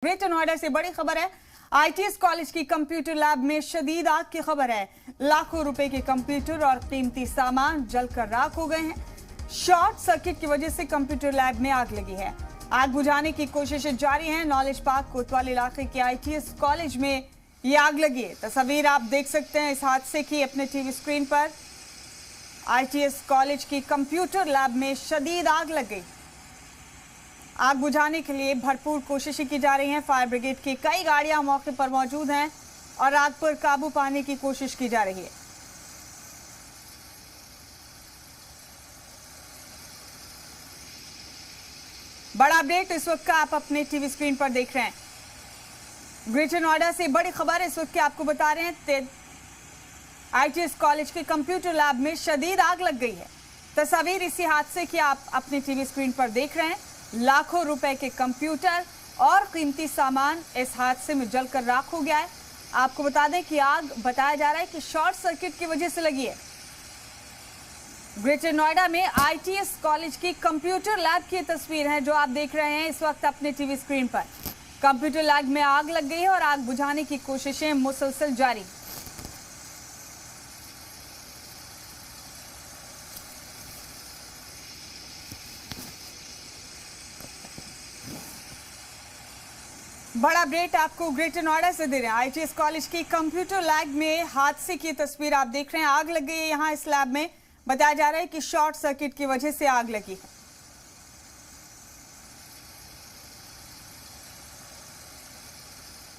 Greater Noida से बड़ी खबर है। आईटीएस कॉलेज की कंप्यूटर लैब में शदीद आग की खबर है। लाखों रुपए के कंप्यूटर और कीमती सामान जलकर राख हो गए हैं। शॉर्ट सर्किट की वजह से कंप्यूटर लैब में आग लगी है। आग बुझाने की कोशिशें जारी हैं। नॉलेज पार्क कोतवाल इलाके के आईटीएस कॉलेज में ये आग लगी है। तस्वीर आप देख सकते हैं इस हादसे की अपने टीवी स्क्रीन पर। आईटीएस कॉलेज की कंप्यूटर लैब में शदीद आग लग गई। आग बुझाने के लिए भरपूर कोशिशें की जा रही हैं। फायर ब्रिगेड की कई गाड़ियां मौके पर मौजूद हैं और आग पर काबू पाने की कोशिश की जा रही है। बड़ा अपडेट इस वक्त का आप अपने टीवी स्क्रीन पर देख रहे हैं। ग्रेटर नोएडा से बड़ी खबर इस वक्त की आपको बता रहे हैं। आईटीएस कॉलेज के कंप्यूटर लैब में शदीद आग लग गई है। तस्वीर इसी हादसे की आप अपने टीवी स्क्रीन पर देख रहे हैं। लाखों रुपए के कंप्यूटर और कीमती सामान इस हादसे में जलकर राख हो गया है। आपको बता दें कि आग बताया जा रहा है कि शॉर्ट सर्किट की वजह से लगी है। ग्रेटर नोएडा में आईटीएस कॉलेज की कंप्यूटर लैब की तस्वीर है जो आप देख रहे हैं इस वक्त अपने टीवी स्क्रीन पर। कंप्यूटर लैब में आग लग गई है और आग बुझाने की कोशिशें मुसलसल जारी। बड़ा अपडेट आपको ग्रेटर नोएडा से दे रहे हैं। आईटीएस कॉलेज की कंप्यूटर लैब में हादसे की तस्वीर आप देख रहे हैं। आग लग गई है यहाँ इस लैब में। बताया जा रहा है कि शॉर्ट सर्किट की वजह से आग लगी है।